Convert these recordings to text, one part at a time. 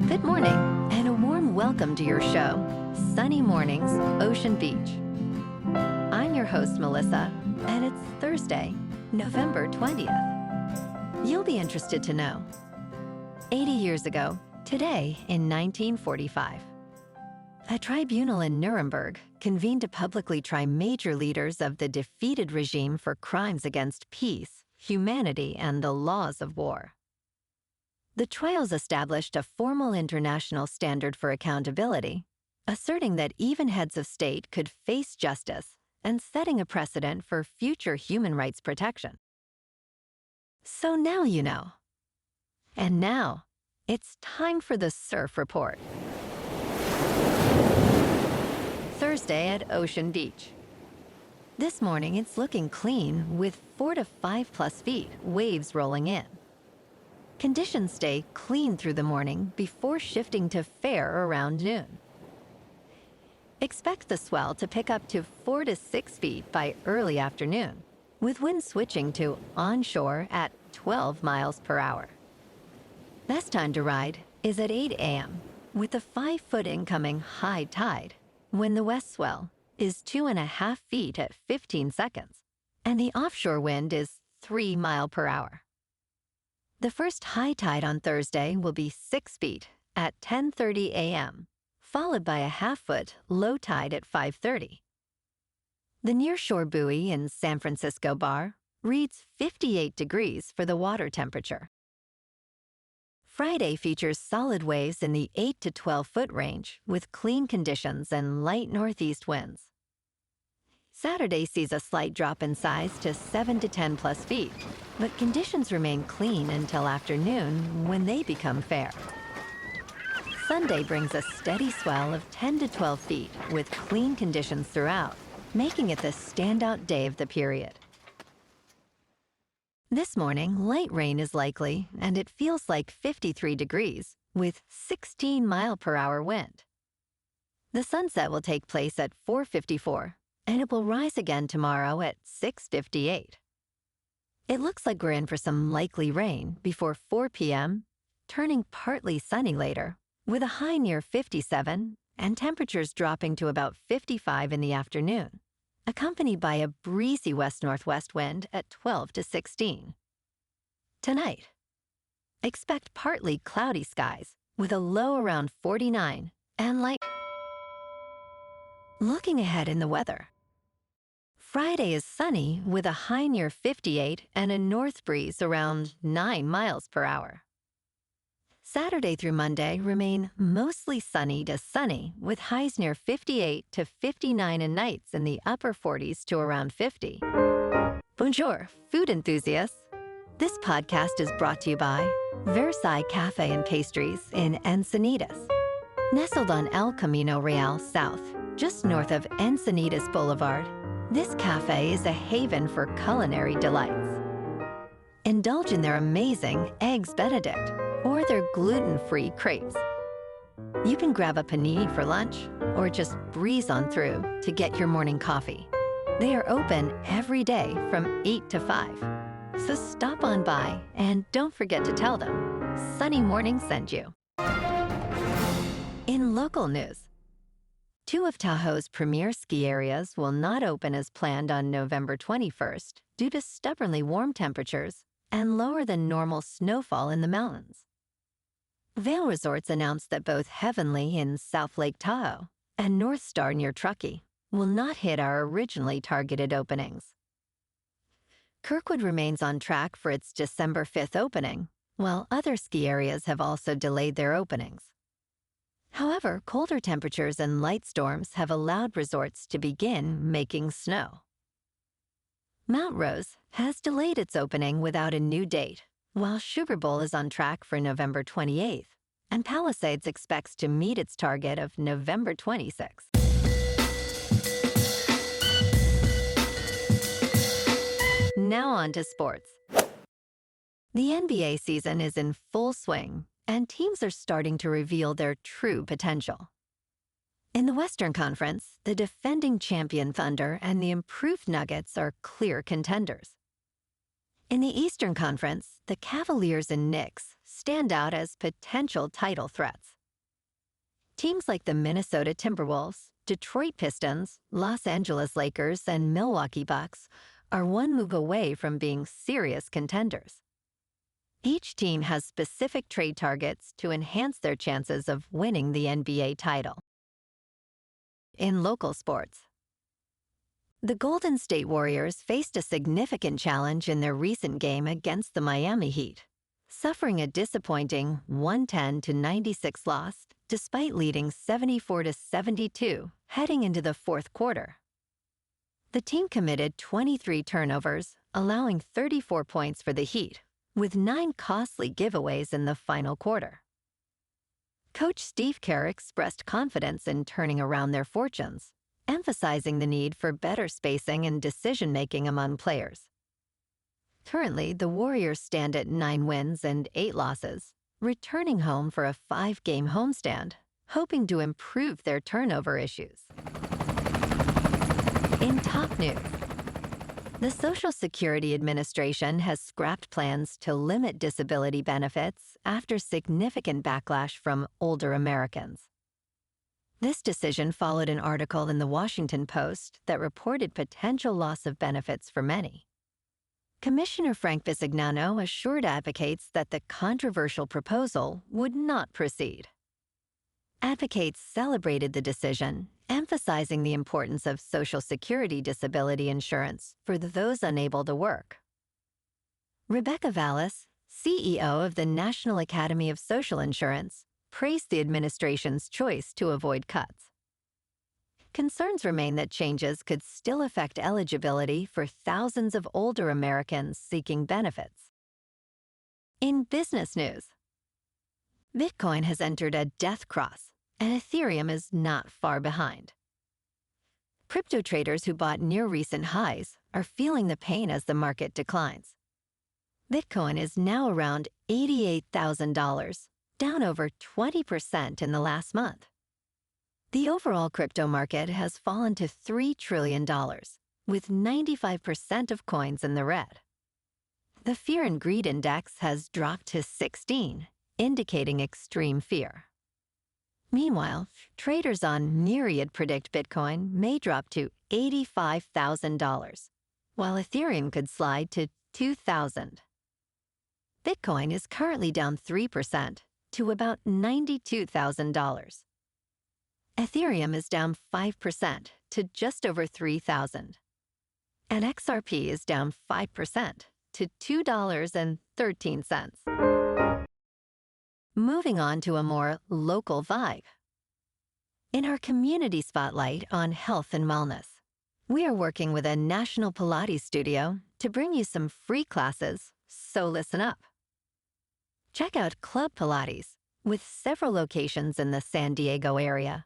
Good morning, and a warm welcome to your show, Sunny Mornings, Ocean Beach. I'm your host, Melissa, and it's Thursday, November 20th. You'll be interested to know. 80 years ago, today in 1945, a tribunal in Nuremberg convened to publicly try major leaders of the defeated regime for crimes against peace, humanity, and the laws of war. The trials established a formal international standard for accountability, asserting that even heads of state could face justice and setting a precedent for future human rights protection. So now you know. And now, it's time for the Surf Report. Thursday at Ocean Beach. This morning, it's looking clean with 4 to 5+ feet waves rolling in. Conditions stay clean through the morning before shifting to fair around noon. Expect the swell to pick up to 4 to 6 feet by early afternoon, with winds switching to onshore at 12 miles per hour. Best time to ride is at 8 a.m., with a 5-foot incoming high tide, when the west swell is 2.5 feet at 15 seconds, and the offshore wind is 3 miles per hour. The first high tide on Thursday will be 6 feet at 10:30 a.m., followed by a 1/2-foot low tide at 5:30. The nearshore buoy in San Francisco Bar reads 58 degrees for the water temperature. Friday features solid waves in the 8 to 12-foot range with clean conditions and light northeast winds. Saturday sees a slight drop in size to 7 to 10+ feet, but conditions remain clean until afternoon when they become fair. Sunday brings a steady swell of 10 to 12 feet with clean conditions throughout, making it the standout day of the period. This morning, light rain is likely, and it feels like 53 degrees with 16 mile per hour wind. The sunset will take place at 4:54, and it will rise again tomorrow at 6:58. It looks like we're in for some likely rain before 4 p.m., turning partly sunny later, with a high near 57 and temperatures dropping to about 55 in the afternoon, accompanied by a breezy west-northwest wind at 12 to 16. Tonight, expect partly cloudy skies with a low around 49 and light. Looking ahead in the weather. Friday is sunny with a high near 58 and a north breeze around 9 miles per hour. Saturday through Monday remain mostly sunny to sunny with highs near 58 to 59 and nights in the upper 40s to around 50. Bonjour, food enthusiasts. This podcast is brought to you by Versailles Cafe and Pastries in Encinitas. Nestled on El Camino Real South, just north of Encinitas Boulevard, this cafe is a haven for culinary delights. Indulge in their amazing Eggs Benedict or their gluten-free crepes. You can grab a panini for lunch or just breeze on through to get your morning coffee. They are open every day from 8 to 5. So stop on by and don't forget to tell them Sunny Morning sent you. In local news, 2 of Tahoe's premier ski areas will not open as planned on November 21st due to stubbornly warm temperatures and lower than normal snowfall in the mountains. Vail Resorts announced that both Heavenly in South Lake Tahoe and North Star near Truckee will not hit our originally targeted openings. Kirkwood remains on track for its December 5th opening, while other ski areas have also delayed their openings. However, colder temperatures and light storms have allowed resorts to begin making snow. Mount Rose has delayed its opening without a new date, while Sugar Bowl is on track for November 28th, and Palisades expects to meet its target of November 26th. Now on to sports. The NBA season is in full swing, and teams are starting to reveal their true potential. In the Western Conference, the defending champion Thunder and the improved Nuggets are clear contenders. In the Eastern Conference, the Cavaliers and Knicks stand out as potential title threats. Teams like the Minnesota Timberwolves, Detroit Pistons, Los Angeles Lakers, and Milwaukee Bucks are one move away from being serious contenders. Each team has specific trade targets to enhance their chances of winning the NBA title. In local sports, the Golden State Warriors faced a significant challenge in their recent game against the Miami Heat, suffering a disappointing 110-96 loss despite leading 74-72 heading into the fourth quarter. The team committed 23 turnovers, allowing 34 points for the Heat, with 9 costly giveaways in the final quarter. Coach Steve Kerr expressed confidence in turning around their fortunes, emphasizing the need for better spacing and decision-making among players. Currently, the Warriors stand at 9 wins and 8 losses, returning home for a 5-game homestand, hoping to improve their turnover issues. In top news, the Social Security Administration has scrapped plans to limit disability benefits after significant backlash from older Americans. This decision followed an article in the Washington Post that reported potential loss of benefits for many. Commissioner Frank Bisignano assured advocates that the controversial proposal would not proceed. Advocates celebrated the decision, emphasizing the importance of Social Security disability insurance for those unable to work. Rebecca Vallis, CEO of the National Academy of Social Insurance, praised the administration's choice to avoid cuts. Concerns remain that changes could still affect eligibility for thousands of older Americans seeking benefits. In business news, Bitcoin has entered a death cross, and Ethereum is not far behind. Crypto traders who bought near recent highs are feeling the pain as the market declines. Bitcoin is now around $88,000, down over 20% in the last month. The overall crypto market has fallen to $3 trillion, with 95% of coins in the red. The Fear and Greed Index has dropped to 16, indicating extreme fear. Meanwhile, traders on Myriad predict Bitcoin may drop to $85,000, while Ethereum could slide to $2,000. Bitcoin is currently down 3% to about $92,000. Ethereum is down 5% to just over $3,000. And XRP is down 5% to $2.13. Moving on to a more local vibe. In our community spotlight on health and wellness, we are working with a national Pilates studio to bring you some free classes, so listen up. Check out Club Pilates, with several locations in the San Diego area.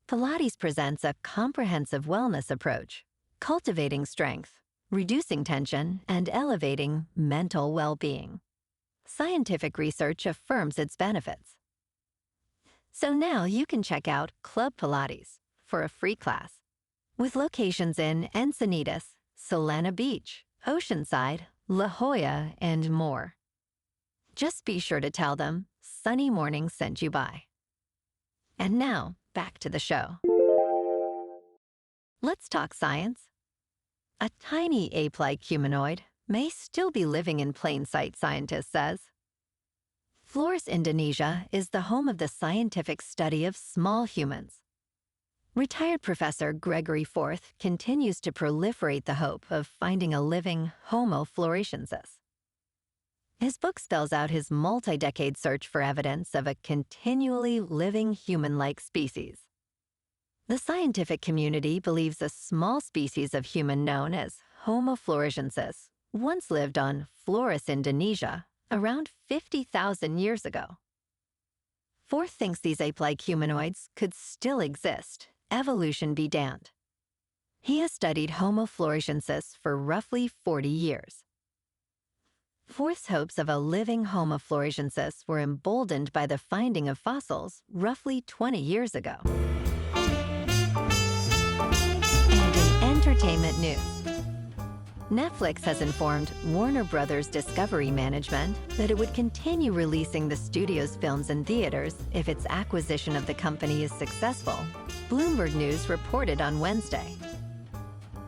Pilates presents a comprehensive wellness approach, cultivating strength, reducing tension, and elevating mental well-being. Scientific research affirms its benefits. So now you can check out Club Pilates for a free class, with locations in Encinitas, Solana Beach, Oceanside, La Jolla, and more. Just be sure to tell them Sunny Morning sent you by. And now, back to the show. Let's talk science. A tiny ape-like humanoid may still be living in plain sight, scientists says. Flores, Indonesia is the home of the scientific study of small humans. Retired Professor Gregory Forth continues to proliferate the hope of finding a living Homo florescensis. His book spells out his multi-decade search for evidence of a continually living human-like species. The scientific community believes a small species of human known as Homo florescensis once lived on Flores, Indonesia, around 50,000 years ago. Forth thinks these ape-like humanoids could still exist, evolution be damned. He has studied Homo florescensis for roughly 40 years. Forth's hopes of a living Homo florescensis were emboldened by the finding of fossils roughly 20 years ago. And in entertainment news, Netflix has informed Warner Brothers Discovery Management that it would continue releasing the studio's films in theaters if its acquisition of the company is successful, Bloomberg News reported on Wednesday.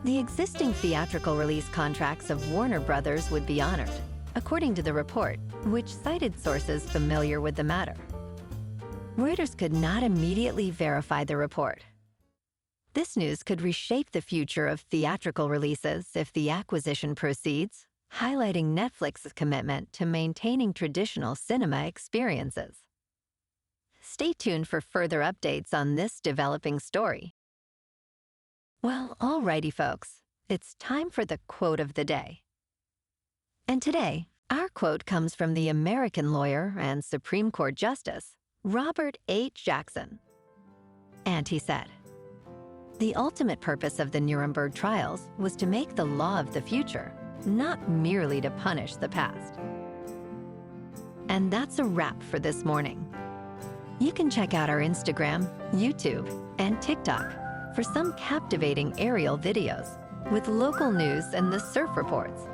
The existing theatrical release contracts of Warner Brothers would be honored, according to the report, which cited sources familiar with the matter. Reuters could not immediately verify the report. This news could reshape the future of theatrical releases if the acquisition proceeds, highlighting Netflix's commitment to maintaining traditional cinema experiences. Stay tuned for further updates on this developing story. Well, alrighty, folks, it's time for the quote of the day. And today, our quote comes from the American lawyer and Supreme Court Justice, Robert H. Jackson. And he said, "The ultimate purpose of the Nuremberg trials was to make the law of the future, not merely to punish the past." And that's a wrap for this morning. You can check out our Instagram, YouTube, and TikTok for some captivating aerial videos with local news and the surf reports.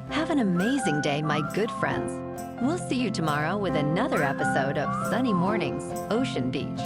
Have an amazing day, my good friends. We'll see you tomorrow with another episode of Sunny Mornings, Ocean Beach.